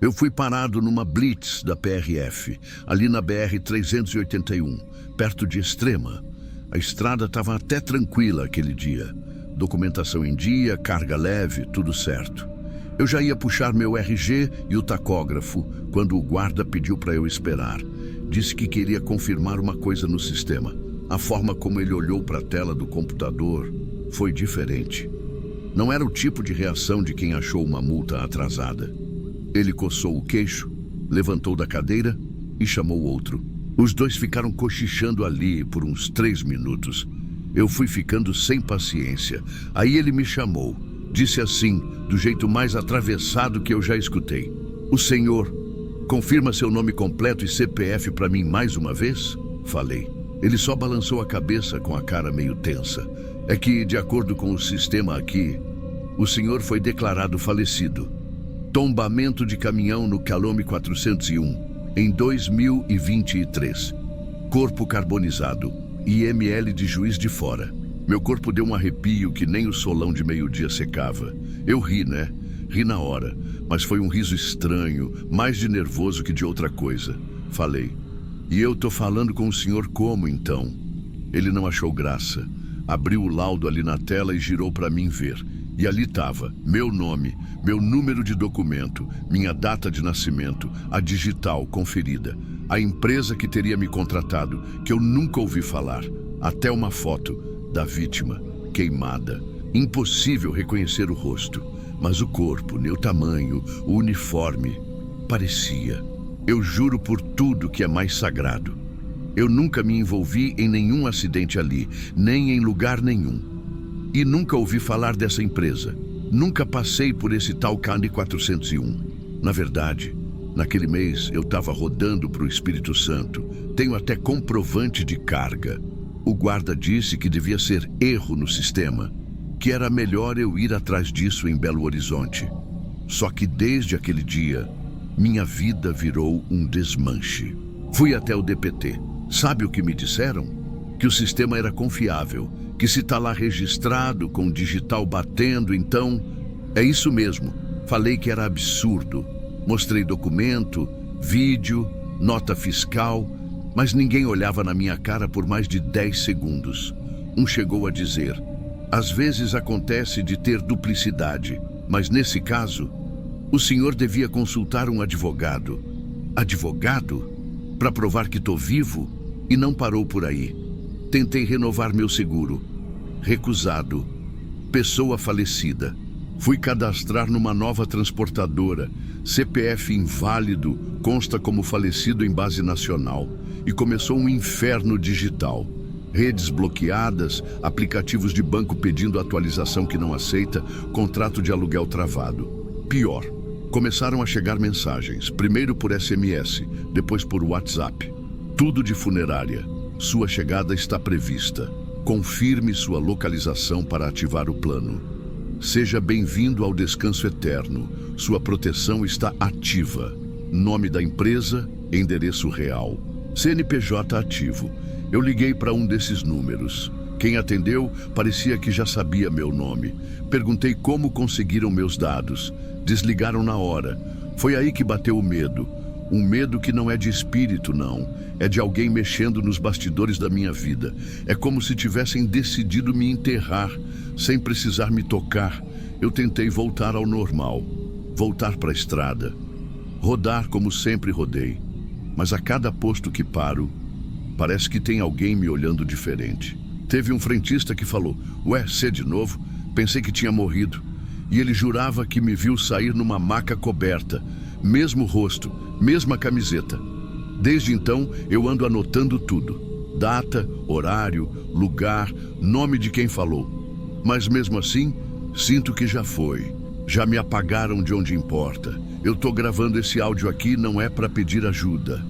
Eu fui parado numa blitz da PRF, ali na BR-381, perto de Extrema. A estrada estava até tranquila aquele dia. Documentação em dia, carga leve, tudo certo. Eu já ia puxar meu RG e o tacógrafo quando o guarda pediu para eu esperar. Disse que queria confirmar uma coisa no sistema. A forma como ele olhou para a tela do computador foi diferente. Não era o tipo de reação de quem achou uma multa atrasada. Ele coçou o queixo, levantou da cadeira e chamou outro. Os dois ficaram cochichando ali por uns 3 minutos. Eu fui ficando sem paciência. Aí ele me chamou. Disse assim, do jeito mais atravessado que eu já escutei: "O senhor confirma seu nome completo e CPF para mim mais uma vez?" Falei. Ele só balançou a cabeça com a cara meio tensa. "É que, de acordo com o sistema aqui, o senhor foi declarado falecido. Tombamento de caminhão no Calome 401, em 2023. Corpo carbonizado, IML de Juiz de Fora." Meu corpo deu um arrepio que nem o solão de meio-dia secava. Eu ri, né? Ri na hora, mas foi um riso estranho, mais de nervoso que de outra coisa. Falei: "E eu tô falando com o senhor como, então?" Ele não achou graça. Abriu o laudo ali na tela e girou para mim ver. E ali estava meu nome, meu número de documento, minha data de nascimento, a digital conferida, a empresa que teria me contratado, que eu nunca ouvi falar, até uma foto da vítima, queimada. Impossível reconhecer o rosto, mas o corpo, meu tamanho, o uniforme, parecia. Eu juro por tudo que é mais sagrado. Eu nunca me envolvi em nenhum acidente ali, nem em lugar nenhum. E nunca ouvi falar dessa empresa. Nunca passei por esse tal Calome 401. Na verdade, naquele mês eu estava rodando para o Espírito Santo. Tenho até comprovante de carga. O guarda disse que devia ser erro no sistema, que era melhor eu ir atrás disso em Belo Horizonte. Só que desde aquele dia, minha vida virou um desmanche. Fui até o DPT. Sabe o que me disseram? Que o sistema era confiável, que se está lá registrado com o digital batendo, então... É isso mesmo. Falei que era absurdo. Mostrei documento, vídeo, nota fiscal... Mas ninguém olhava na minha cara por mais de 10 segundos. Um chegou a dizer: "Às vezes acontece de ter duplicidade, mas nesse caso, o senhor devia consultar um advogado." Advogado? Para provar que estou vivo? E não parou por aí. Tentei renovar meu seguro. Recusado. Pessoa falecida. Fui cadastrar numa nova transportadora. CPF inválido, consta como falecido em base nacional. E começou um inferno digital. Redes bloqueadas, aplicativos de banco pedindo atualização que não aceita, contrato de aluguel travado. Pior, começaram a chegar mensagens, primeiro por SMS, depois por WhatsApp. Tudo de funerária. Sua chegada está prevista. Confirme sua localização para ativar o plano. Seja bem-vindo ao descanso eterno. Sua proteção está ativa. Nome da empresa, endereço real. CNPJ ativo. Eu liguei para um desses números. Quem atendeu parecia que já sabia meu nome. Perguntei como conseguiram meus dados. Desligaram na hora. Foi aí que bateu o medo. Um medo que não é de espírito, não. É de alguém mexendo nos bastidores da minha vida. É como se tivessem decidido me enterrar, sem precisar me tocar. Eu tentei voltar ao normal. Voltar para a estrada. Rodar como sempre rodei. Mas a cada posto que paro, parece que tem alguém me olhando diferente. Teve um frentista que falou: "Ué, você de novo? Pensei que tinha morrido." E ele jurava que me viu sair numa maca coberta. Mesmo rosto, mesma camiseta. Desde então, eu ando anotando tudo. Data, horário, lugar, nome de quem falou. Mas mesmo assim, sinto que já foi. Já me apagaram de onde importa. Eu tô gravando esse áudio aqui não é para pedir ajuda.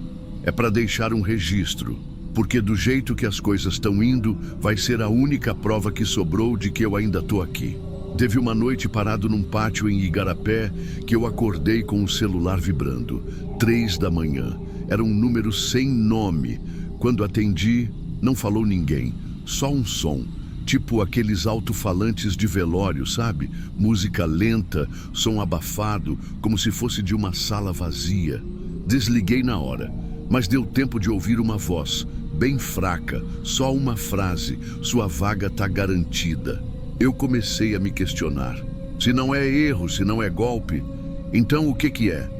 É para deixar um registro. Porque do jeito que as coisas estão indo, vai ser a única prova que sobrou de que eu ainda tô aqui. Teve uma noite parado num pátio em Igarapé que eu acordei com o celular vibrando. 3 da manhã. Era um número sem nome. Quando atendi, não falou ninguém. Só um som. Tipo aqueles alto-falantes de velório, sabe? Música lenta, som abafado, como se fosse de uma sala vazia. Desliguei na hora, mas deu tempo de ouvir uma voz, bem fraca, só uma frase: sua vaga tá garantida. Eu comecei a me questionar. Se não é erro, se não é golpe, então o que é?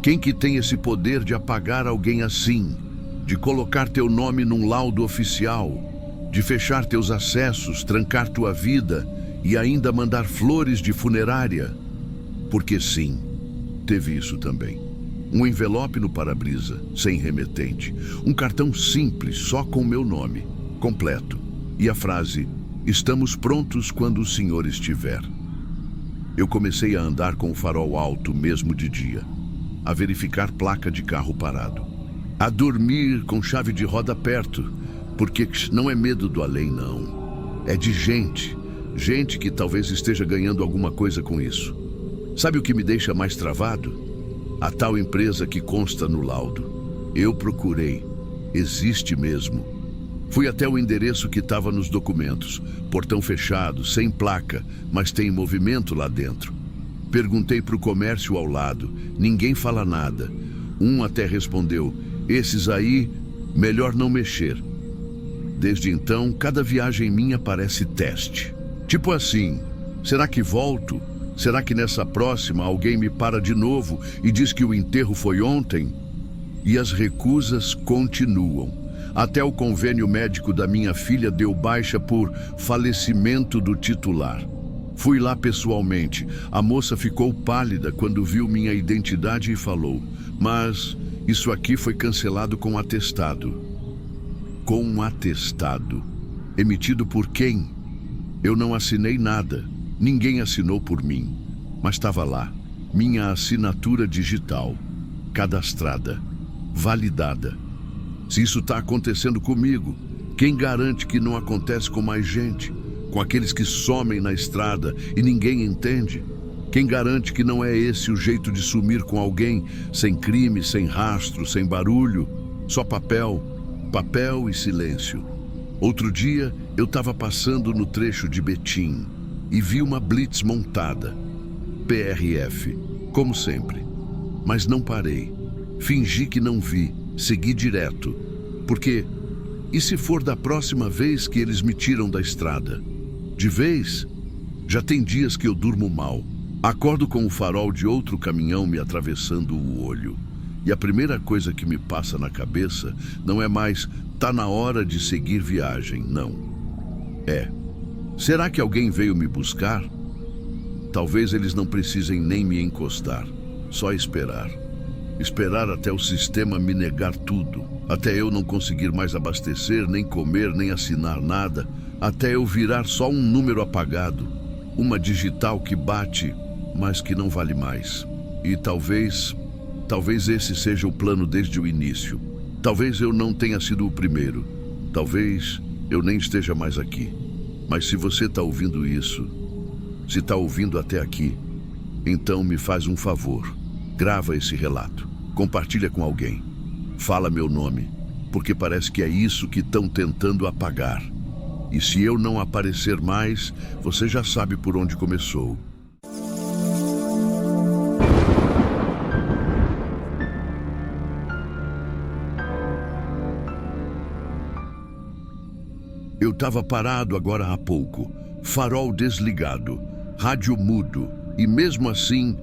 Quem que tem esse poder de apagar alguém assim? De colocar teu nome num laudo oficial? De fechar teus acessos, trancar tua vida e ainda mandar flores de funerária? Porque sim, teve isso também. Um envelope no para-brisa, sem remetente. Um cartão simples, só com meu nome, completo. E a frase: estamos prontos quando o senhor estiver. Eu comecei a andar com o farol alto mesmo de dia, a verificar placa de carro parado, a dormir com chave de roda perto, porque não é medo do além, não. É de gente que talvez esteja ganhando alguma coisa com isso. Sabe o que me deixa mais travado? A tal empresa que consta no laudo. Eu procurei. Existe mesmo. Fui até o endereço que estava nos documentos. Portão fechado, sem placa, mas tem movimento lá dentro. Perguntei para o comércio ao lado. Ninguém fala nada. Um até respondeu: esses aí, melhor não mexer. Desde então, cada viagem minha parece teste. Tipo assim, será que volto? Será que nessa próxima alguém me para de novo e diz que o enterro foi ontem? E as recusas continuam. Até o convênio médico da minha filha deu baixa por falecimento do titular. Fui lá pessoalmente. A moça ficou pálida quando viu minha identidade e falou: mas isso aqui foi cancelado com atestado. Com um atestado. Emitido por quem? Eu não assinei nada. Ninguém assinou por mim. Mas estava lá. Minha assinatura digital. Cadastrada. Validada. Se isso está acontecendo comigo, quem garante que não acontece com mais gente? Com aqueles que somem na estrada e ninguém entende? Quem garante que não é esse o jeito de sumir com alguém, sem crime, sem rastro, sem barulho? Só papel e silêncio. Outro dia, eu estava passando no trecho de Betim e vi uma blitz montada. PRF, como sempre. Mas não parei. Fingi que não vi, segui direto. Porque, e se for da próxima vez que eles me tiram da estrada? De vez? Já tem dias que eu durmo mal. Acordo com o farol de outro caminhão me atravessando o olho. E a primeira coisa que me passa na cabeça não é mais: tá na hora de seguir viagem, não. É: será que alguém veio me buscar? Talvez eles não precisem nem me encostar, só esperar. Esperar até o sistema me negar tudo, até eu não conseguir mais abastecer, nem comer, nem assinar nada, até eu virar só um número apagado, uma digital que bate, mas que não vale mais. E talvez esse seja o plano desde o início. Talvez eu não tenha sido o primeiro. Talvez eu nem esteja mais aqui. Mas se você está ouvindo isso, se está ouvindo até aqui, então me faz um favor. Grava esse relato. Compartilha com alguém. Fala meu nome, porque parece que é isso que estão tentando apagar. E se eu não aparecer mais, você já sabe por onde começou. Eu estava parado agora há pouco, farol desligado, rádio mudo, e mesmo assim,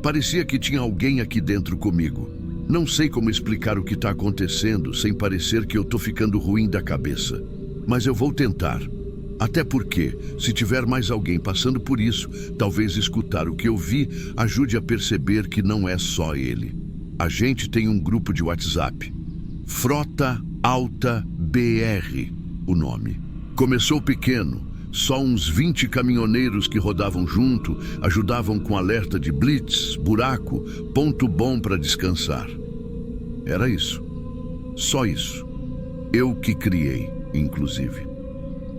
parecia que tinha alguém aqui dentro comigo. Não sei como explicar o que está acontecendo sem parecer que eu estou ficando ruim da cabeça. Mas eu vou tentar. Até porque, se tiver mais alguém passando por isso, talvez escutar o que eu vi ajude a perceber que não é só ele. A gente tem um grupo de WhatsApp. Frota Alta BR. O nome. Começou pequeno, só uns 20 caminhoneiros que rodavam junto, ajudavam com alerta de blitz, buraco, ponto bom para descansar. Era isso. Só isso. Eu que criei, inclusive.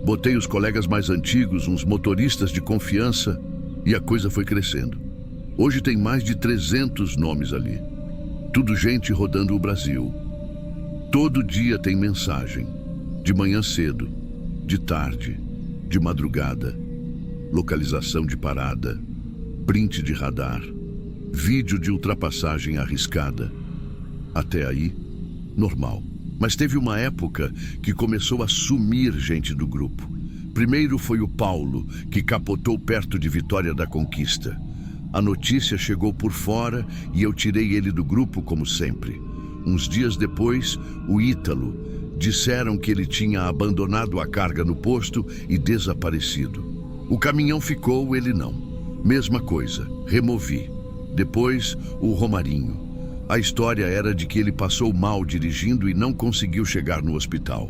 Botei os colegas mais antigos, uns motoristas de confiança, e a coisa foi crescendo. Hoje tem mais de 300 nomes ali. Tudo gente rodando o Brasil. Todo dia tem mensagem. De manhã cedo, de tarde, De madrugada, localização de parada, print de radar, vídeo de ultrapassagem arriscada. Até aí, normal. Mas teve uma época que começou a sumir gente do grupo. Primeiro foi o Paulo, que capotou perto de Vitória da Conquista. A notícia chegou por fora e eu tirei ele do grupo como sempre. Uns dias depois, o Ítalo. Disseram que ele tinha abandonado a carga no posto e desaparecido. O caminhão ficou, ele não. Mesma coisa, removi. Depois, o Romarinho. A história era de que ele passou mal dirigindo e não conseguiu chegar no hospital.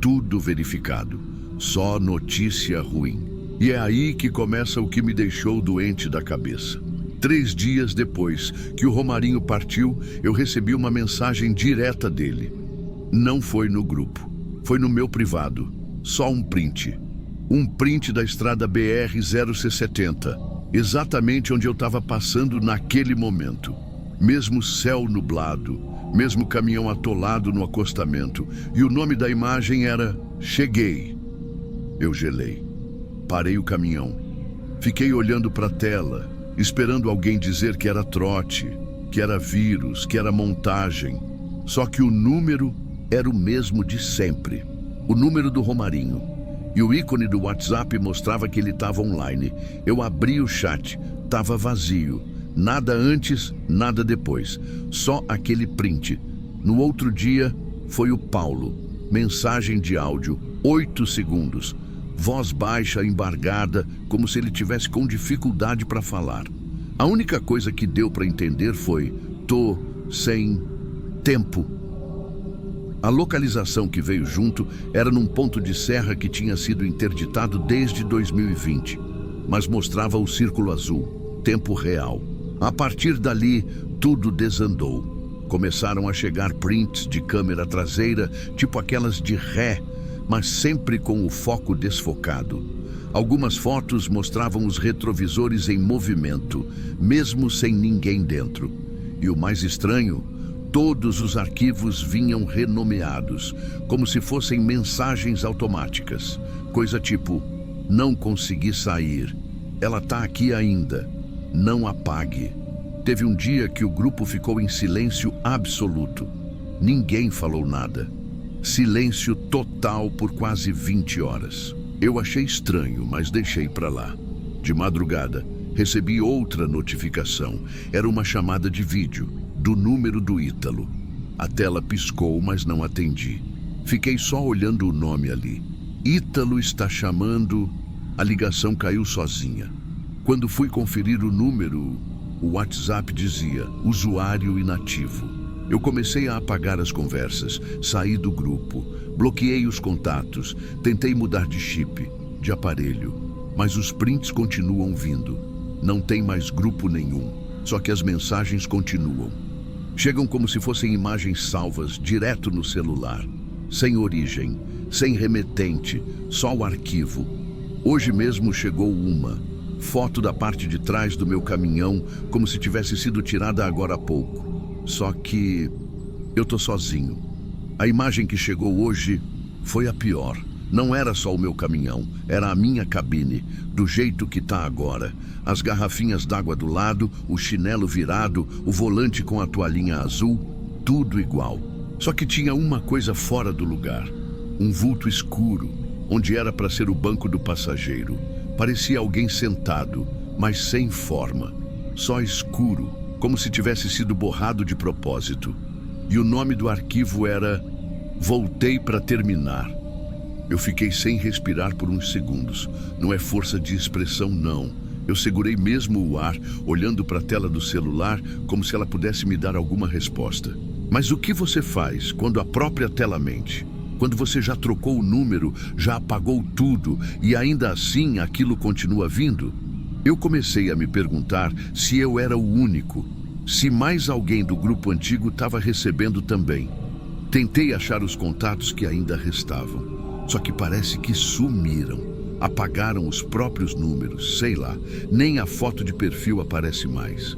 Tudo verificado. Só notícia ruim. E é aí que começa o que me deixou doente da cabeça. 3 dias depois que o Romarinho partiu, eu recebi uma mensagem direta dele. Não foi no grupo, foi no meu privado. Só um print. Um print da estrada BR-0C70, exatamente onde eu estava passando naquele momento. Mesmo céu nublado, mesmo caminhão atolado no acostamento. E o nome da imagem era Cheguei. Eu gelei. Parei o caminhão. Fiquei olhando para a tela, esperando alguém dizer que era trote, que era vírus, que era montagem. Só que o número era o mesmo de sempre. O número do Romarinho. E o ícone do WhatsApp mostrava que ele estava online. Eu abri o chat, estava vazio. Nada antes, nada depois. Só aquele print. No outro dia, foi o Paulo. Mensagem de áudio, 8 segundos. Voz baixa, embargada, como se ele tivesse com dificuldade para falar. A única coisa que deu para entender foi: tô sem tempo. A localização que veio junto era num ponto de serra que tinha sido interditado desde 2020, mas mostrava o círculo azul, tempo real. A partir dali, tudo desandou. Começaram a chegar prints de câmera traseira, tipo aquelas de ré, mas sempre com o foco desfocado. Algumas fotos mostravam os retrovisores em movimento, mesmo sem ninguém dentro. E o mais estranho, todos os arquivos vinham renomeados, como se fossem mensagens automáticas. Coisa tipo: não consegui sair, ela tá aqui ainda, não apague. Teve um dia que o grupo ficou em silêncio absoluto. Ninguém falou nada. Silêncio total por quase 20 horas. Eu achei estranho, mas deixei pra lá. De madrugada, recebi outra notificação. Era uma chamada de vídeo, do número do Ítalo. A tela piscou, mas não atendi. Fiquei só olhando o nome ali. Ítalo está chamando... A ligação caiu sozinha. Quando fui conferir o número, o WhatsApp dizia: usuário inativo. Eu comecei a apagar as conversas, saí do grupo, bloqueei os contatos, tentei mudar de chip, de aparelho, mas os prints continuam vindo. Não tem mais grupo nenhum, só que as mensagens continuam. Chegam como se fossem imagens salvas direto no celular, sem origem, sem remetente, só o arquivo. Hoje mesmo chegou uma foto da parte de trás do meu caminhão, como se tivesse sido tirada agora há pouco. Só que eu tô sozinho. A imagem que chegou hoje foi a pior. Não era só o meu caminhão, era a minha cabine, do jeito que tá agora. As garrafinhas d'água do lado, o chinelo virado, o volante com a toalhinha azul, tudo igual. Só que tinha uma coisa fora do lugar. Um vulto escuro, onde era para ser o banco do passageiro. Parecia alguém sentado, mas sem forma. Só escuro, como se tivesse sido borrado de propósito. E o nome do arquivo era Voltei para Terminar. Eu fiquei sem respirar por uns segundos. Não é força de expressão, não. Eu segurei mesmo o ar, olhando para a tela do celular, como se ela pudesse me dar alguma resposta. Mas o que você faz quando a própria tela mente? Quando você já trocou o número, já apagou tudo e ainda assim aquilo continua vindo? Eu comecei a me perguntar se eu era o único, se mais alguém do grupo antigo estava recebendo também. Tentei achar os contatos que ainda restavam, só que parece que sumiram. Apagaram os próprios números, sei lá, nem a foto de perfil aparece mais.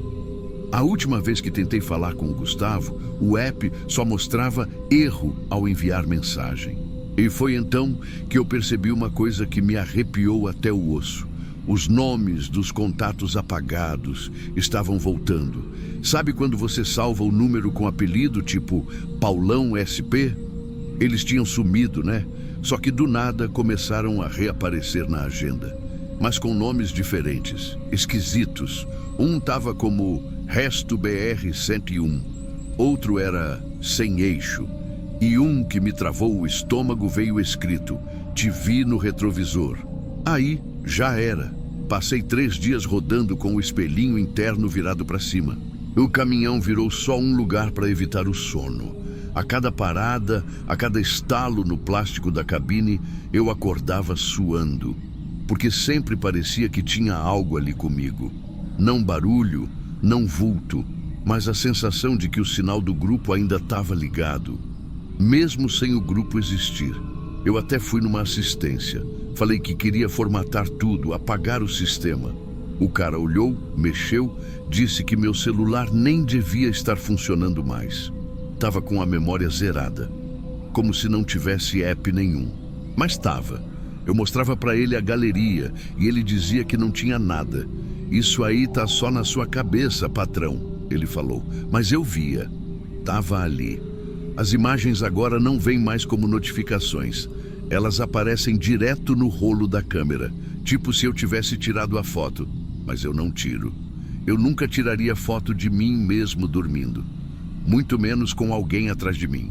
A última vez que tentei falar com o Gustavo, o app só mostrava erro ao enviar mensagem. E foi então que eu percebi uma coisa que me arrepiou até o osso. Os nomes dos contatos apagados estavam voltando. Sabe quando você salva o número com apelido, tipo Paulão SP? Eles tinham sumido, né? Só que do nada começaram a reaparecer na agenda. Mas com nomes diferentes, esquisitos. Um tava como Resto BR 101, outro era Sem Eixo. E um que me travou o estômago veio escrito: Te vi no retrovisor. Aí, já era. Passei 3 dias rodando com o espelhinho interno virado para cima. O caminhão virou só um lugar para evitar o sono. A cada parada, a cada estalo no plástico da cabine, eu acordava suando. Porque sempre parecia que tinha algo ali comigo. Não barulho, não vulto, mas a sensação de que o sinal do grupo ainda estava ligado. Mesmo sem o grupo existir. Eu até fui numa assistência. Falei que queria formatar tudo, apagar o sistema. O cara olhou, mexeu, disse que meu celular nem devia estar funcionando mais. Tava com a memória zerada, como se não tivesse app nenhum. Mas tava. Eu mostrava para ele a galeria e ele dizia que não tinha nada. Isso aí tá só na sua cabeça, patrão, ele falou. Mas eu via. Tava ali. As imagens agora não vêm mais como notificações. Elas aparecem direto no rolo da câmera, tipo se eu tivesse tirado a foto. Mas eu não tiro. Eu nunca tiraria foto de mim mesmo dormindo. Muito menos com alguém atrás de mim.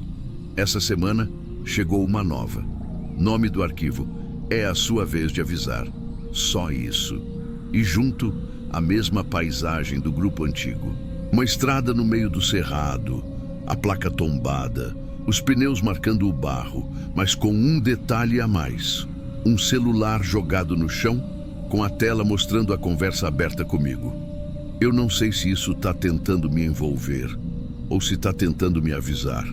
Essa semana chegou uma nova. Nome do arquivo: É a sua vez de avisar. Só isso. E junto, a mesma paisagem do grupo antigo. Uma estrada no meio do cerrado, a placa tombada, os pneus marcando o barro, mas com um detalhe a mais. Um celular jogado no chão, com a tela mostrando a conversa aberta comigo. Eu não sei se isso está tentando me envolver, ou se está tentando me avisar.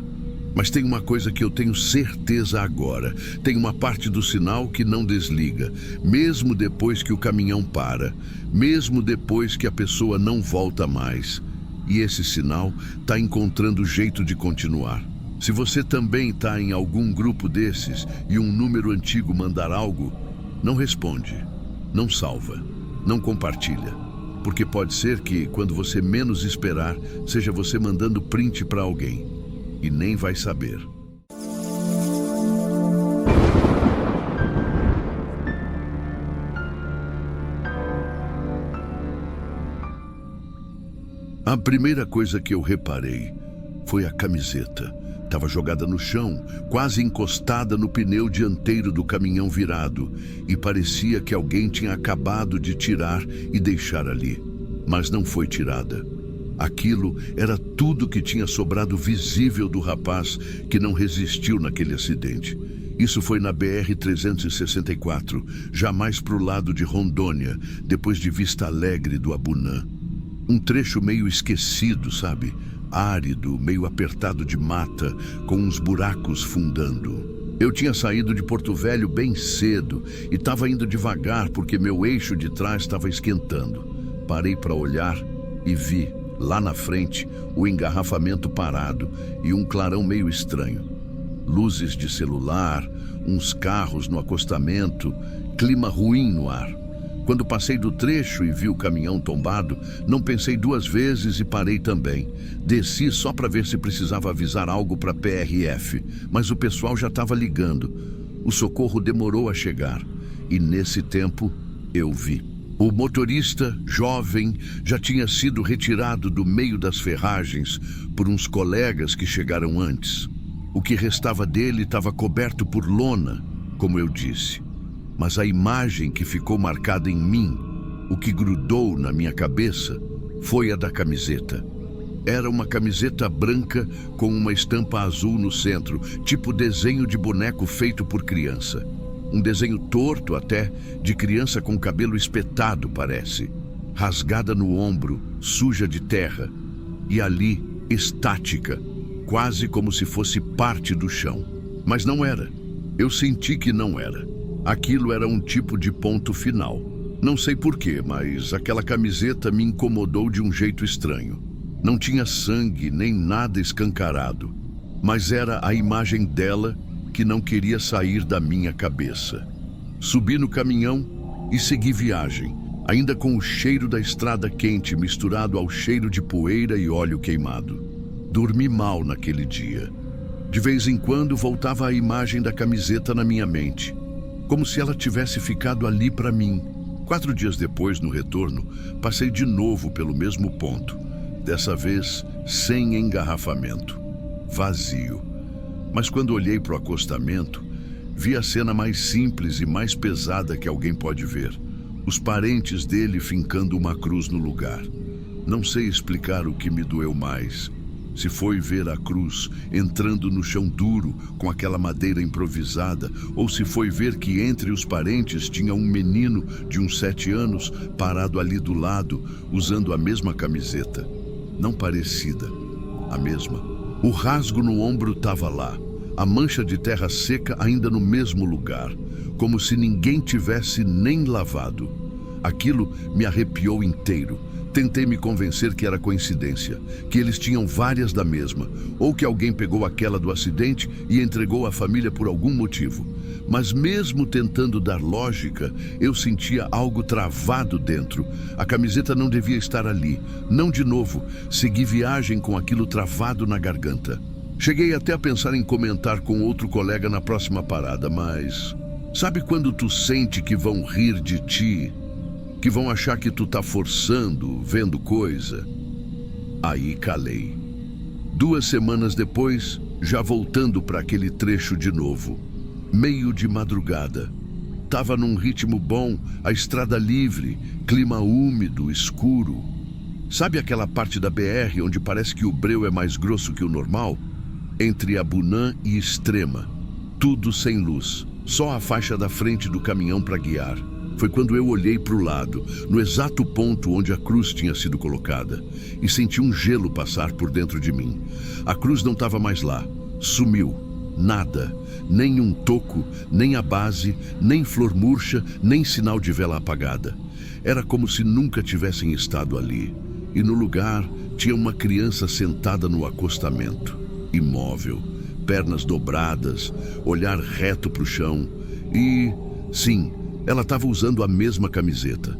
Mas tem uma coisa que eu tenho certeza agora. Tem uma parte do sinal que não desliga, mesmo depois que o caminhão para, mesmo depois que a pessoa não volta mais. E esse sinal está encontrando jeito de continuar. Se você também está em algum grupo desses e um número antigo mandar algo, não responde, não salva, não compartilha. Porque pode ser que, quando você menos esperar, seja você mandando print para alguém. E nem vai saber. A primeira coisa que eu reparei foi a camiseta. Estava jogada no chão, quase encostada no pneu dianteiro do caminhão virado, e parecia que alguém tinha acabado de tirar e deixar ali. Mas não foi tirada. Aquilo era tudo que tinha sobrado visível do rapaz que não resistiu naquele acidente. Isso foi na BR-364, já mais para o lado de Rondônia, depois de Vista Alegre do Abunã. Um trecho meio esquecido, sabe? Árido, meio apertado de mata, com uns buracos fundando. Eu tinha saído de Porto Velho bem cedo e estava indo devagar porque meu eixo de trás estava esquentando. Parei para olhar e vi, lá na frente, o engarrafamento parado e um clarão meio estranho. Luzes de celular, uns carros no acostamento, clima ruim no ar. Quando passei do trecho e vi o caminhão tombado, não pensei 2 vezes e parei também. Desci só para ver se precisava avisar algo para a PRF, mas o pessoal já estava ligando. O socorro demorou a chegar e nesse tempo eu vi. O motorista, jovem, já tinha sido retirado do meio das ferragens por uns colegas que chegaram antes. O que restava dele estava coberto por lona, como eu disse. Mas a imagem que ficou marcada em mim, o que grudou na minha cabeça, foi a da camiseta. Era uma camiseta branca com uma estampa azul no centro, tipo desenho de boneco feito por criança. Um desenho torto até, de criança com cabelo espetado, parece. Rasgada no ombro, suja de terra. E ali, estática, quase como se fosse parte do chão. Mas não era. Eu senti que não era. Aquilo era um tipo de ponto final. Não sei porquê, mas aquela camiseta me incomodou de um jeito estranho. Não tinha sangue nem nada escancarado, mas era a imagem dela que não queria sair da minha cabeça. Subi no caminhão e segui viagem, ainda com o cheiro da estrada quente misturado ao cheiro de poeira e óleo queimado. Dormi mal naquele dia. De vez em quando voltava a imagem da camiseta na minha mente, como se ela tivesse ficado ali para mim. 4 dias depois, no retorno, passei de novo pelo mesmo ponto, dessa vez sem engarrafamento, vazio. Mas quando olhei para o acostamento, vi a cena mais simples e mais pesada que alguém pode ver. Os parentes dele fincando uma cruz no lugar. Não sei explicar o que me doeu mais. Se foi ver a cruz entrando no chão duro com aquela madeira improvisada, ou se foi ver que entre os parentes tinha um menino de uns 7 anos parado ali do lado, usando a mesma camiseta. Não parecida, a mesma. O rasgo no ombro estava lá, a mancha de terra seca ainda no mesmo lugar, como se ninguém tivesse nem lavado. Aquilo me arrepiou inteiro. Tentei me convencer que era coincidência, que eles tinham várias da mesma, ou que alguém pegou aquela do acidente e entregou à família por algum motivo. Mas mesmo tentando dar lógica, eu sentia algo travado dentro. A camiseta não devia estar ali. Não de novo. Segui viagem com aquilo travado na garganta. Cheguei até a pensar em comentar com outro colega na próxima parada, mas... Sabe quando tu sente que vão rir de ti? Que vão achar que tu tá forçando, vendo coisa? Aí calei. 2 semanas depois, já voltando para aquele trecho de novo. Meio de madrugada. Tava num ritmo bom, a estrada livre, clima úmido, escuro. Sabe aquela parte da BR onde parece que o breu é mais grosso que o normal? Entre Abunã e Extrema. Tudo sem luz, só a faixa da frente do caminhão para guiar. Foi quando eu olhei para o lado, no exato ponto onde a cruz tinha sido colocada, e senti um gelo passar por dentro de mim. A cruz não estava mais lá. Sumiu. Nada. Nem um toco, nem a base, nem flor murcha, nem sinal de vela apagada. Era como se nunca tivessem estado ali. E no lugar tinha uma criança sentada no acostamento, imóvel, pernas dobradas, olhar reto para o chão. E, sim, ela estava usando a mesma camiseta.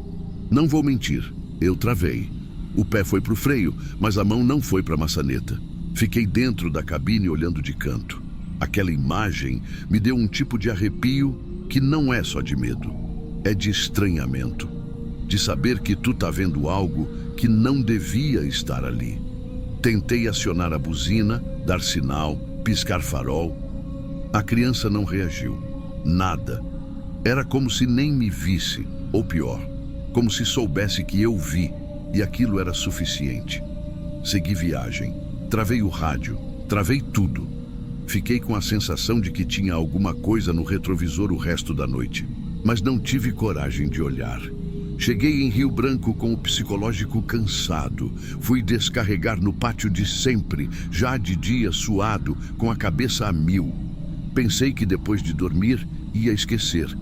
Não vou mentir, eu travei. O pé foi para o freio, mas a mão não foi para a maçaneta. Fiquei dentro da cabine olhando de canto. Aquela imagem me deu um tipo de arrepio que não é só de medo. É de estranhamento. De saber que tu tá vendo algo que não devia estar ali. Tentei acionar a buzina, dar sinal, piscar farol. A criança não reagiu. Nada. Era como se nem me visse, ou pior, como se soubesse que eu vi, e aquilo era suficiente. Segui viagem, travei o rádio, travei tudo. Fiquei com a sensação de que tinha alguma coisa no retrovisor o resto da noite, mas não tive coragem de olhar. Cheguei em Rio Branco com o psicológico cansado. Fui descarregar no pátio de sempre, já de dia suado, com a cabeça a 1000. Pensei que depois de dormir ia esquecer.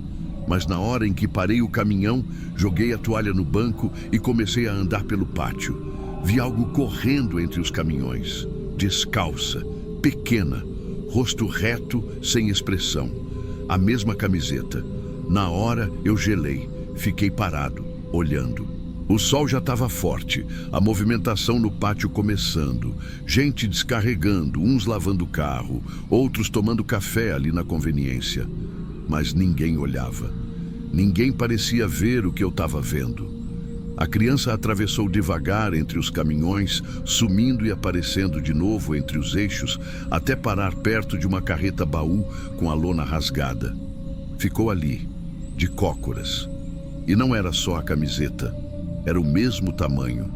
Mas na hora em que parei o caminhão, joguei a toalha no banco e comecei a andar pelo pátio. Vi algo correndo entre os caminhões, descalça, pequena, rosto reto, sem expressão. A mesma camiseta. Na hora eu gelei, fiquei parado, olhando. O sol já estava forte, a movimentação no pátio começando. Gente descarregando, uns lavando o carro, outros tomando café ali na conveniência. Mas ninguém olhava. Ninguém parecia ver o que eu estava vendo. A criança atravessou devagar entre os caminhões, sumindo e aparecendo de novo entre os eixos, até parar perto de uma carreta-baú com a lona rasgada. Ficou ali, de cócoras. E não era só a camiseta, era o mesmo tamanho,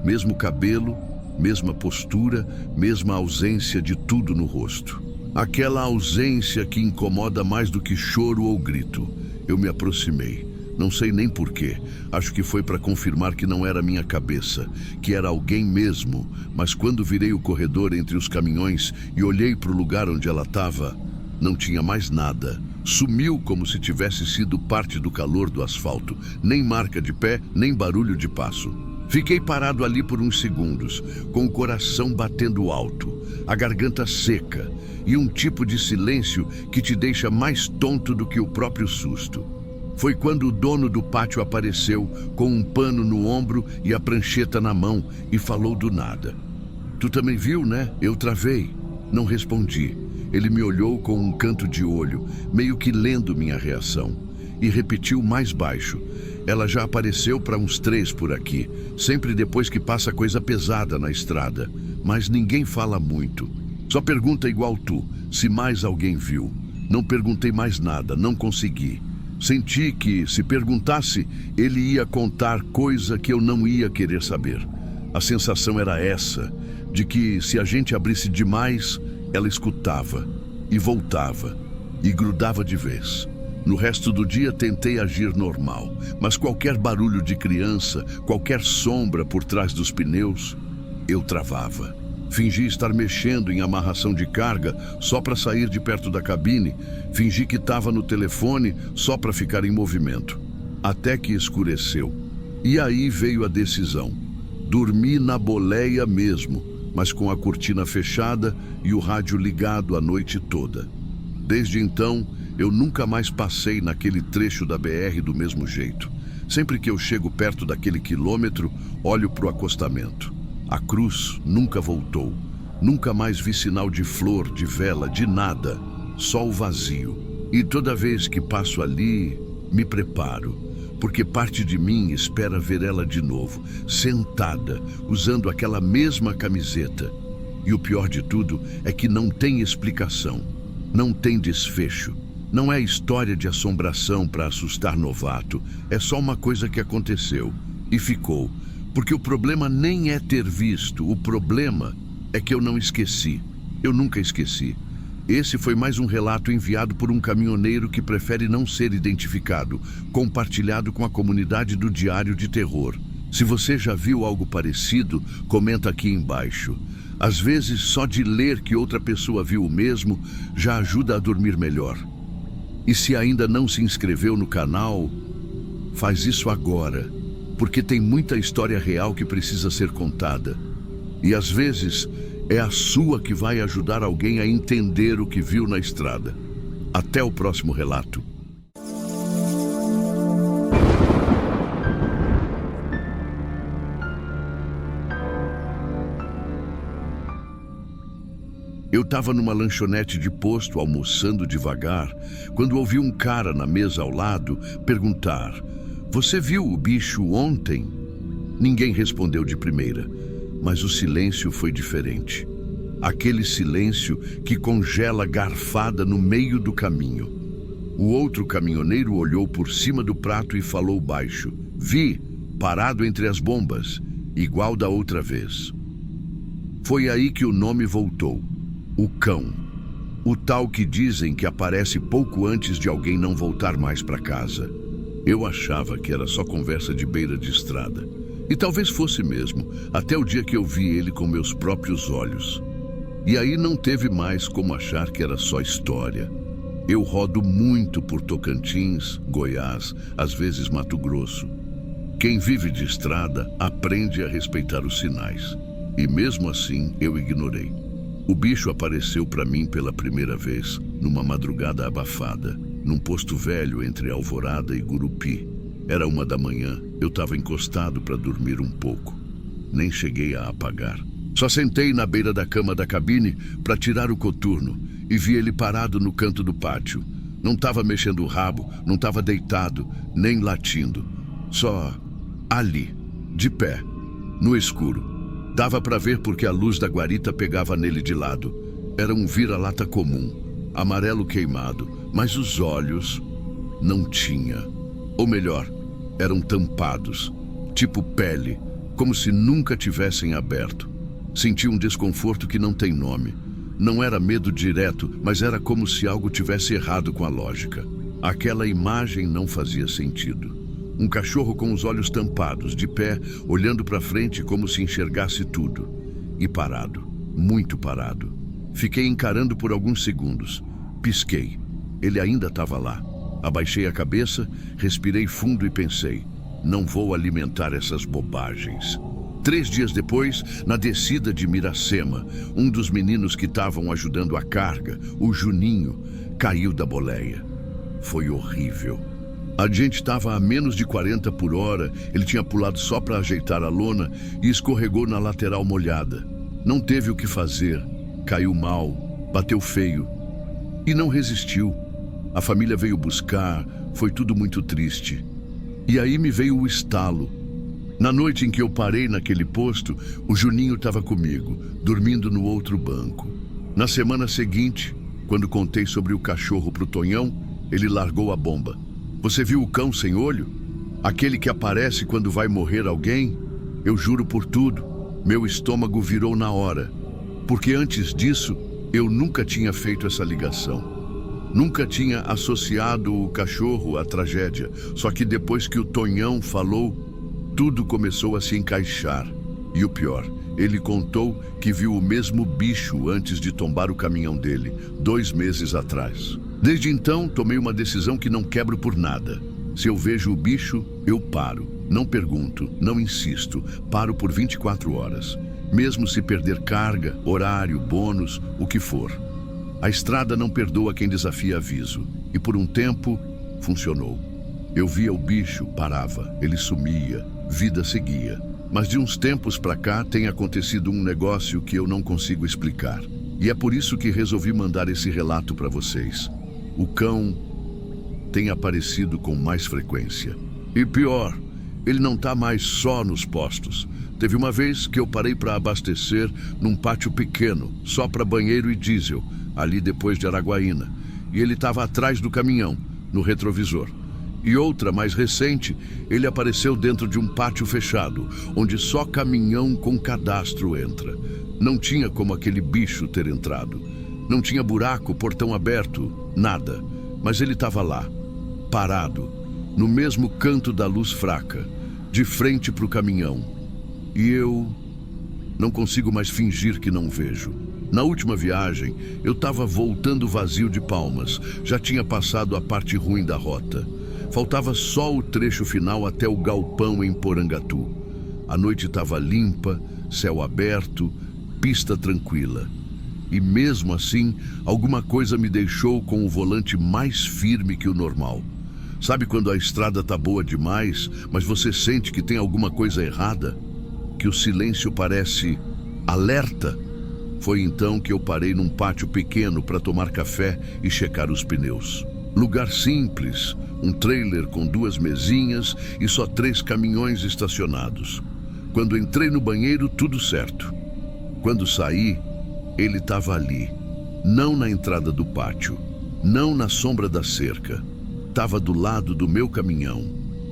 mesmo cabelo, mesma postura, mesma ausência de tudo no rosto. Aquela ausência que incomoda mais do que choro ou grito. Eu me aproximei. Não sei nem porquê. Acho que foi para confirmar que não era minha cabeça, que era alguém mesmo. Mas quando virei o corredor entre os caminhões e olhei para o lugar onde ela estava, não tinha mais nada. Sumiu como se tivesse sido parte do calor do asfalto. Nem marca de pé, nem barulho de passo. Fiquei parado ali por uns segundos, com o coração batendo alto, a garganta seca e um tipo de silêncio que te deixa mais tonto do que o próprio susto. Foi quando o dono do pátio apareceu com um pano no ombro e a prancheta na mão e falou do nada. Tu também viu, né? Eu travei. Não respondi. Ele me olhou com um canto de olho, meio que lendo minha reação, e repetiu mais baixo. Ela já apareceu para uns 3 por aqui, sempre depois que passa coisa pesada na estrada. Mas ninguém fala muito. Só pergunta igual tu, se mais alguém viu. Não perguntei mais nada, não consegui. Senti que, se perguntasse, ele ia contar coisa que eu não ia querer saber. A sensação era essa, de que se a gente abrisse demais, ela escutava, e voltava, e grudava de vez. No resto do dia tentei agir normal, mas qualquer barulho de criança, qualquer sombra por trás dos pneus, eu travava. Fingi estar mexendo em amarração de carga só para sair de perto da cabine, fingi que estava no telefone só para ficar em movimento. Até que escureceu. E aí veio a decisão. Dormi na boleia mesmo, mas com a cortina fechada e o rádio ligado a noite toda. Desde então, eu nunca mais passei naquele trecho da BR do mesmo jeito. Sempre que eu chego perto daquele quilômetro, olho para o acostamento. A cruz nunca voltou. Nunca mais vi sinal de flor, de vela, de nada. Só o vazio. E toda vez que passo ali, me preparo. Porque parte de mim espera ver ela de novo, sentada, usando aquela mesma camiseta. E o pior de tudo é que não tem explicação. Não tem desfecho. Não é história de assombração para assustar novato. É só uma coisa que aconteceu. E ficou. Porque o problema nem é ter visto. O problema é que eu não esqueci. Eu nunca esqueci. Esse foi mais um relato enviado por um caminhoneiro que prefere não ser identificado, compartilhado com a comunidade do Diário de Terror. Se você já viu algo parecido, comenta aqui embaixo. Às vezes, só de ler que outra pessoa viu o mesmo, já ajuda a dormir melhor. E se ainda não se inscreveu no canal, faz isso agora, porque tem muita história real que precisa ser contada. E às vezes, é a sua que vai ajudar alguém a entender o que viu na estrada. Até o próximo relato. Eu estava numa lanchonete de posto, almoçando devagar, quando ouvi um cara na mesa ao lado perguntar: "Você viu o bicho ontem?" Ninguém respondeu de primeira, mas o silêncio foi diferente. Aquele silêncio que congela garfada no meio do caminho. O outro caminhoneiro olhou por cima do prato e falou baixo: "Vi, parado entre as bombas, igual da outra vez." Foi aí que o nome voltou. O cão. O tal que dizem que aparece pouco antes de alguém não voltar mais para casa. Eu achava que era só conversa de beira de estrada. E talvez fosse mesmo, até o dia que eu vi ele com meus próprios olhos. E aí não teve mais como achar que era só história. Eu rodo muito por Tocantins, Goiás, às vezes Mato Grosso. Quem vive de estrada aprende a respeitar os sinais. E mesmo assim eu ignorei. O bicho apareceu para mim pela primeira vez, numa madrugada abafada, num posto velho entre Alvorada e Gurupi. Era 1 da manhã, eu estava encostado para dormir um pouco. Nem cheguei a apagar. Só sentei na beira da cama da cabine para tirar o coturno e vi ele parado no canto do pátio. Não estava mexendo o rabo, não estava deitado, nem latindo. Só ali, de pé, no escuro. Dava para ver porque a luz da guarita pegava nele de lado. Era um vira-lata comum, amarelo queimado, mas os olhos não tinha. Ou melhor, eram tampados, tipo pele, como se nunca tivessem aberto. Senti um desconforto que não tem nome. Não era medo direto, mas era como se algo tivesse errado com a lógica. Aquela imagem não fazia sentido. Um cachorro com os olhos tampados, de pé, olhando para frente como se enxergasse tudo. E parado, muito parado. Fiquei encarando por alguns segundos. Pisquei. Ele ainda estava lá. Abaixei a cabeça, respirei fundo e pensei: não vou alimentar essas bobagens. 3 dias depois, na descida de Miracema, um dos meninos que estavam ajudando a carga, o Juninho, caiu da boleia. Foi horrível. A gente estava a menos de 40 por hora, ele tinha pulado só para ajeitar a lona e escorregou na lateral molhada. Não teve o que fazer, caiu mal, bateu feio e não resistiu. A família veio buscar, foi tudo muito triste. E aí me veio o estalo. Na noite em que eu parei naquele posto, o Juninho estava comigo, dormindo no outro banco. Na semana seguinte, quando contei sobre o cachorro pro Tonhão, ele largou a bomba. Você viu o cão sem olho? Aquele que aparece quando vai morrer alguém? Eu juro por tudo, meu estômago virou na hora. Porque antes disso, eu nunca tinha feito essa ligação. Nunca tinha associado o cachorro à tragédia. Só que depois que o Tonhão falou, tudo começou a se encaixar. E o pior, ele contou que viu o mesmo bicho antes de tombar o caminhão dele, 2 meses atrás. Desde então, tomei uma decisão que não quebro por nada. Se eu vejo o bicho, eu paro. Não pergunto, não insisto, paro por 24 horas. Mesmo se perder carga, horário, bônus, o que for. A estrada não perdoa quem desafia aviso. E por um tempo, funcionou. Eu via o bicho, parava, ele sumia, vida seguia. Mas de uns tempos pra cá tem acontecido um negócio que eu não consigo explicar. E é por isso que resolvi mandar esse relato para vocês. O cão tem aparecido com mais frequência. E pior, ele não tá mais só nos postos. Teve uma vez que eu parei para abastecer num pátio pequeno, só para banheiro e diesel, ali depois de Araguaína. E ele estava atrás do caminhão, no retrovisor. E outra, mais recente, ele apareceu dentro de um pátio fechado, onde só caminhão com cadastro entra. Não tinha como aquele bicho ter entrado. Não tinha buraco, portão aberto, nada. Mas ele estava lá, parado, no mesmo canto da luz fraca, de frente para o caminhão. E eu não consigo mais fingir que não vejo. Na última viagem, eu estava voltando vazio de Palmas. Já tinha passado a parte ruim da rota. Faltava só o trecho final até o galpão em Porangatu. A noite estava limpa, céu aberto, pista tranquila. E mesmo assim, alguma coisa me deixou com o volante mais firme que o normal. Sabe quando a estrada tá boa demais, mas você sente que tem alguma coisa errada? Que o silêncio parece alerta? Foi então que eu parei num pátio pequeno para tomar café e checar os pneus. Lugar simples, um trailer com 2 mesinhas e só 3 caminhões estacionados. Quando entrei no banheiro, tudo certo. Quando saí, ele estava ali, não na entrada do pátio, não na sombra da cerca. Estava do lado do meu caminhão,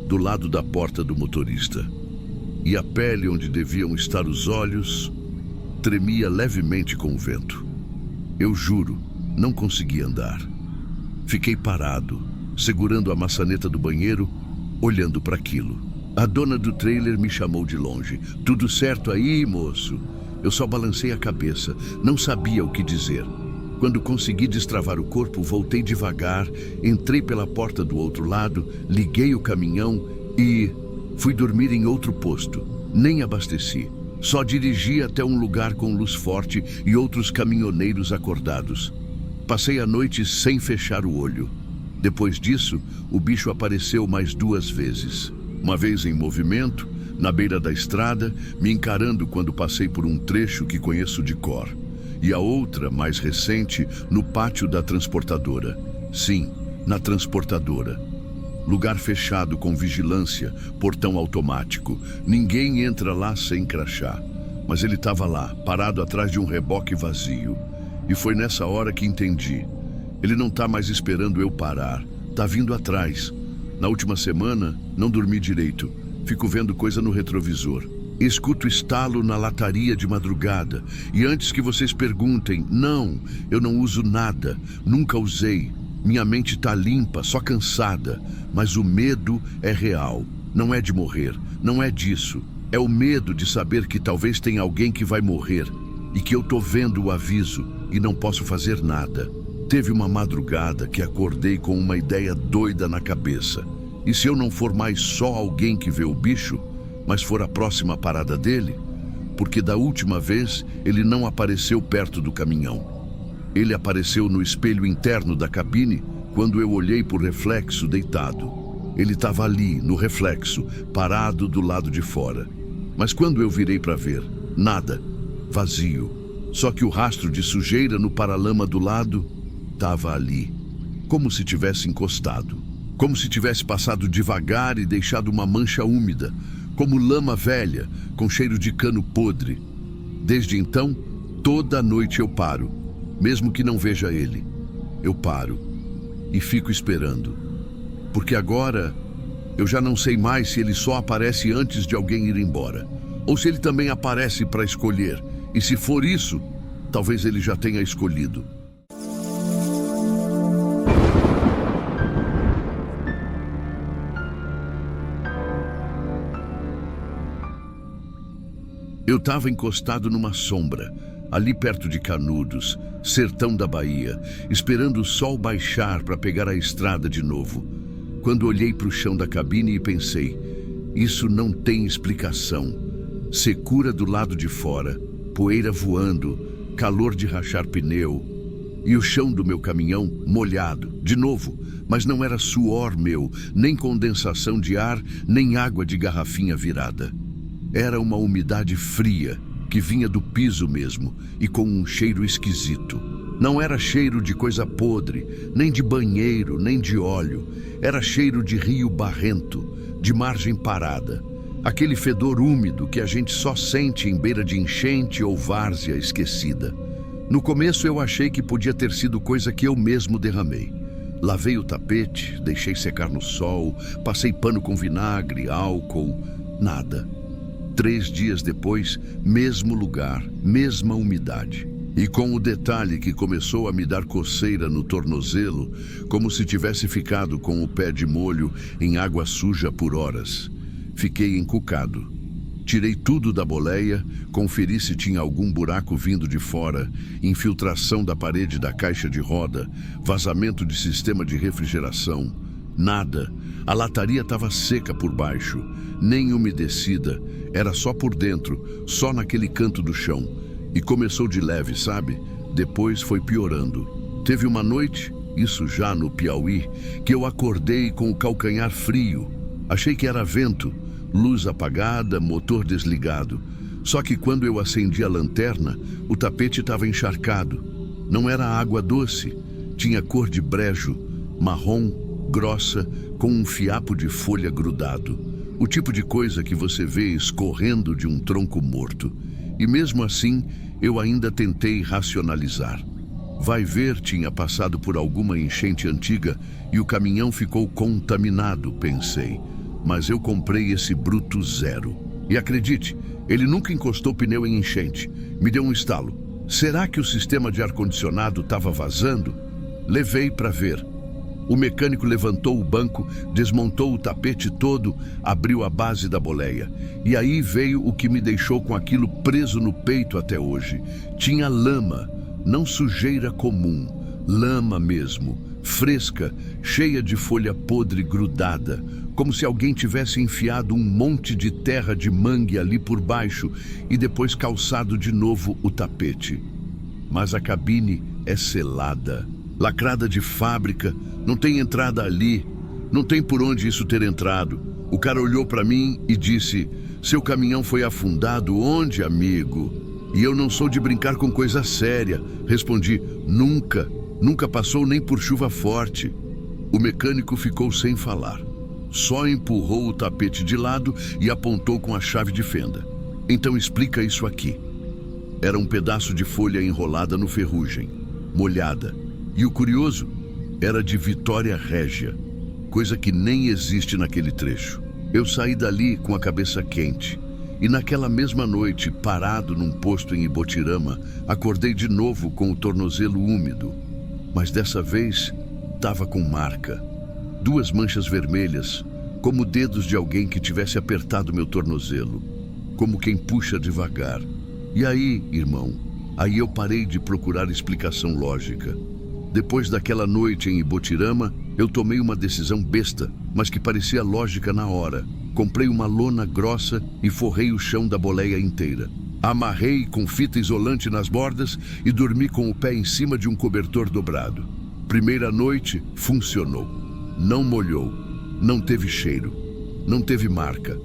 do lado da porta do motorista. E a pele onde deviam estar os olhos tremia levemente com o vento. Eu juro, não consegui andar. Fiquei parado, segurando a maçaneta do banheiro, olhando para aquilo. A dona do trailer me chamou de longe. "Tudo certo aí, moço?" Eu só balancei a cabeça, não sabia o que dizer. Quando consegui destravar o corpo, voltei devagar, entrei pela porta do outro lado, liguei o caminhão e fui dormir em outro posto. Nem abasteci. Só dirigi até um lugar com luz forte e outros caminhoneiros acordados. Passei a noite sem fechar o olho. Depois disso, o bicho apareceu mais 2 vezes. Uma vez em movimento, na beira da estrada, me encarando quando passei por um trecho que conheço de cor. E a outra, mais recente, no pátio da transportadora. Sim, na transportadora. Lugar fechado com vigilância, portão automático. Ninguém entra lá sem crachá. Mas ele estava lá, parado atrás de um reboque vazio. E foi nessa hora que entendi. Ele não está mais esperando eu parar. Está vindo atrás. Na última semana, não dormi direito. Fico vendo coisa no retrovisor. Escuto estalo na lataria de madrugada. E antes que vocês perguntem, não, eu não uso nada. Nunca usei. Minha mente está limpa, só cansada. Mas o medo é real. Não é de morrer, não é disso. É o medo de saber que talvez tenha alguém que vai morrer. E que eu tô vendo o aviso e não posso fazer nada. Teve uma madrugada que acordei com uma ideia doida na cabeça. E se eu não for mais só alguém que vê o bicho, mas for a próxima parada dele? Porque da última vez ele não apareceu perto do caminhão. Ele apareceu no espelho interno da cabine quando eu olhei por reflexo deitado. Ele estava ali, no reflexo, parado do lado de fora. Mas quando eu virei para ver, nada, vazio. Só que o rastro de sujeira no paralama do lado estava ali, como se tivesse encostado. Como se tivesse passado devagar e deixado uma mancha úmida, como lama velha, com cheiro de cano podre. Desde então, toda noite eu paro, mesmo que não veja ele. Eu paro e fico esperando. Porque agora eu já não sei mais se ele só aparece antes de alguém ir embora, ou se ele também aparece para escolher. E se for isso, talvez ele já tenha escolhido. Eu estava encostado numa sombra, ali perto de Canudos, sertão da Bahia, esperando o sol baixar para pegar a estrada de novo. Quando olhei para o chão da cabine e pensei, isso não tem explicação. Secura do lado de fora, poeira voando, calor de rachar pneu, e o chão do meu caminhão molhado, de novo, mas não era suor meu, nem condensação de ar, nem água de garrafinha virada. Era uma umidade fria, que vinha do piso mesmo, e com um cheiro esquisito. Não era cheiro de coisa podre, nem de banheiro, nem de óleo. Era cheiro de rio barrento, de margem parada. Aquele fedor úmido que a gente só sente em beira de enchente ou várzea esquecida. No começo eu achei que podia ter sido coisa que eu mesmo derramei. Lavei o tapete, deixei secar no sol, passei pano com vinagre, álcool, nada. 3 dias depois, mesmo lugar, mesma umidade. E com o detalhe que começou a me dar coceira no tornozelo, como se tivesse ficado com o pé de molho em água suja por horas. Fiquei encucado. Tirei tudo da boleia, conferi se tinha algum buraco vindo de fora, infiltração da parede da caixa de roda, vazamento de sistema de refrigeração. Nada. A lataria estava seca por baixo, nem umedecida, era só por dentro, só naquele canto do chão. E começou de leve, sabe? Depois foi piorando. Teve uma noite, isso já no Piauí, que eu acordei com o calcanhar frio. Achei que era vento, luz apagada, motor desligado. Só que quando eu acendi a lanterna, o tapete estava encharcado. Não era água doce, tinha cor de brejo, marrom, grossa, com um fiapo de folha grudado. O tipo de coisa que você vê escorrendo de um tronco morto. E mesmo assim, eu ainda tentei racionalizar. Vai ver, tinha passado por alguma enchente antiga e o caminhão ficou contaminado, pensei. Mas eu comprei esse bruto zero. E acredite, ele nunca encostou pneu em enchente. Me deu um estalo. Será que o sistema de ar-condicionado estava vazando? Levei para ver. O mecânico levantou o banco, desmontou o tapete todo, abriu a base da boleia. E aí veio o que me deixou com aquilo preso no peito até hoje. Tinha lama, não sujeira comum, lama mesmo, fresca, cheia de folha podre grudada, como se alguém tivesse enfiado um monte de terra de mangue ali por baixo e depois calçado de novo o tapete. Mas a cabine é selada, lacrada de fábrica, não tem entrada ali, não tem por onde isso ter entrado. O cara olhou para mim e disse, seu caminhão foi afundado onde, amigo? E eu não sou de brincar com coisa séria. Respondi, nunca passou nem por chuva forte. O mecânico ficou sem falar. Só empurrou o tapete de lado e apontou com a chave de fenda. Então explica isso aqui. Era um pedaço de folha enrolada no ferrugem, molhada. E o curioso, era de Vitória Régia, coisa que nem existe naquele trecho. Eu saí dali com a cabeça quente. E naquela mesma noite, parado num posto em Ibotirama, acordei de novo com o tornozelo úmido. Mas dessa vez, estava com marca. 2 manchas vermelhas, como dedos de alguém que tivesse apertado meu tornozelo. Como quem puxa devagar. E aí, irmão, aí eu parei de procurar explicação lógica. Depois daquela noite em Ibotirama, Eu tomei uma decisão besta, mas que parecia lógica na hora. Comprei uma lona grossa e forrei o chão da boleia inteira. Amarrei com fita isolante nas bordas e dormi com o pé em cima de um cobertor dobrado. Primeira noite, funcionou. Não molhou, não teve cheiro, não teve marca,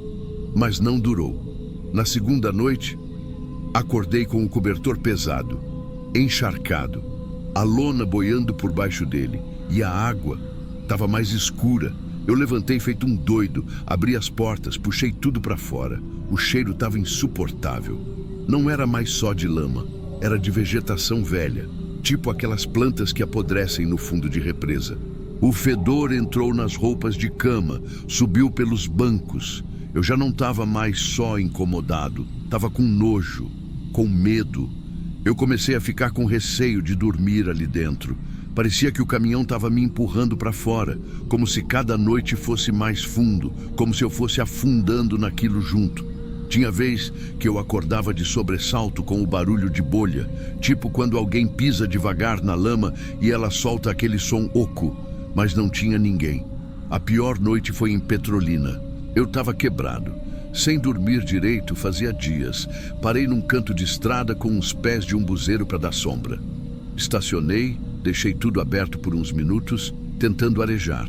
mas não durou. Na segunda noite, acordei com o cobertor pesado, encharcado, a lona boiando por baixo dele e a água estava mais escura. Eu levantei feito um doido, abri as portas, puxei tudo para fora. O cheiro estava insuportável. Não era mais só de lama, era de vegetação velha, tipo aquelas plantas que apodrecem no fundo de represa. O fedor entrou nas roupas de cama, subiu pelos bancos. Eu já não estava mais só incomodado, estava com nojo, com medo. Eu comecei a ficar com receio de dormir ali dentro. Parecia que o caminhão estava me empurrando para fora, como se cada noite fosse mais fundo, como se eu fosse afundando naquilo junto. Tinha vez que eu acordava de sobressalto com o barulho de bolha, tipo quando alguém pisa devagar na lama e ela solta aquele som oco, mas não tinha ninguém. A pior noite foi em Petrolina. Eu estava quebrado, sem dormir direito fazia dias. Parei num canto de estrada com os pés de um buzeiro para dar sombra. Estacionei, deixei tudo aberto por uns minutos, tentando arejar.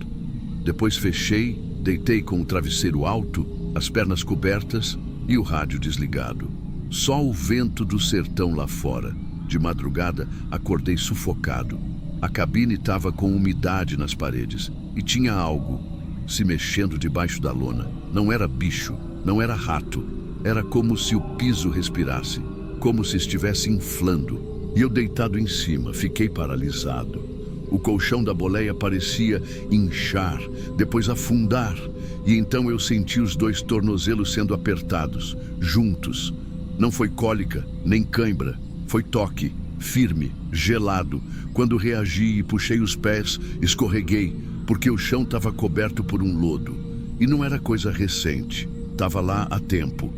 Depois fechei, deitei com o travesseiro alto, as pernas cobertas e o rádio desligado. Só o vento do sertão lá fora. De madrugada, acordei sufocado. A cabine estava com umidade nas paredes e tinha algo se mexendo debaixo da lona. Não era bicho, não era rato. Era como se o piso respirasse, como se estivesse inflando. E eu deitado em cima, fiquei paralisado. O colchão da boleia parecia inchar, depois afundar. E então eu senti os dois tornozelos sendo apertados, juntos. Não foi cólica, nem cãibra. Foi toque, firme, gelado. Quando reagi e puxei os pés, escorreguei, porque o chão estava coberto por um lodo. E não era coisa recente. Estava lá há tempo.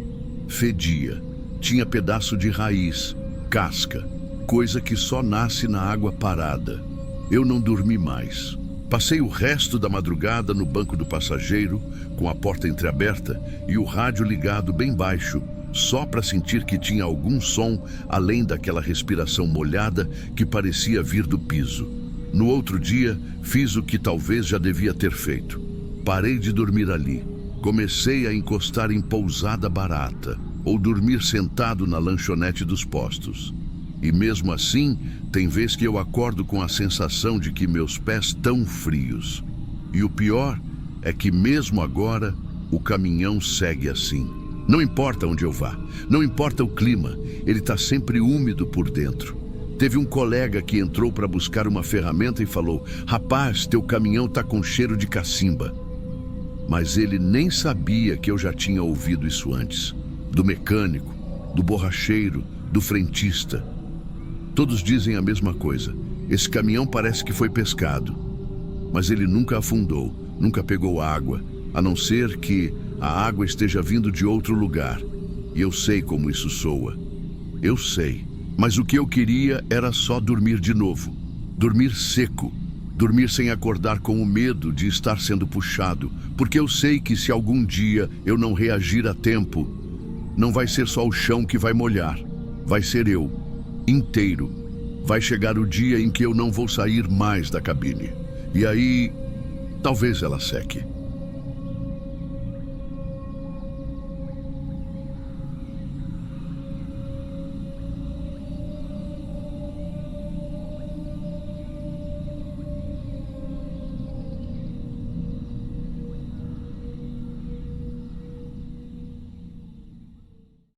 Fedia. Tinha pedaço de raiz, casca. Coisa que só nasce na água parada. Eu não dormi mais. Passei o resto da madrugada no banco do passageiro, com a porta entreaberta e o rádio ligado bem baixo, só para sentir que tinha algum som além daquela respiração molhada que parecia vir do piso. No outro dia, fiz o que talvez já devia ter feito. Parei de dormir ali. Comecei a encostar em pousada barata, ou dormir sentado na lanchonete dos postos. E mesmo assim, tem vez que eu acordo com a sensação de que meus pés estão frios. E o pior é que mesmo agora, o caminhão segue assim. Não importa onde eu vá, não importa o clima, ele está sempre úmido por dentro. Teve um colega que entrou para buscar uma ferramenta e falou: "Rapaz, teu caminhão está com cheiro de cacimba." Mas ele nem sabia que eu já tinha ouvido isso antes. Do mecânico, do borracheiro, do frentista. Todos dizem a mesma coisa. Esse caminhão parece que foi pescado. Mas ele nunca afundou, nunca pegou água, a não ser que a água esteja vindo de outro lugar. E eu sei como isso soa. Eu sei. Mas o que eu queria era só dormir de novo. Dormir seco. Dormir sem acordar com o medo de estar sendo puxado. Porque eu sei que se algum dia eu não reagir a tempo, não vai ser só o chão que vai molhar. Vai ser eu. Inteiro. Vai chegar o dia em que eu não vou sair mais da cabine. E aí, talvez ela seque.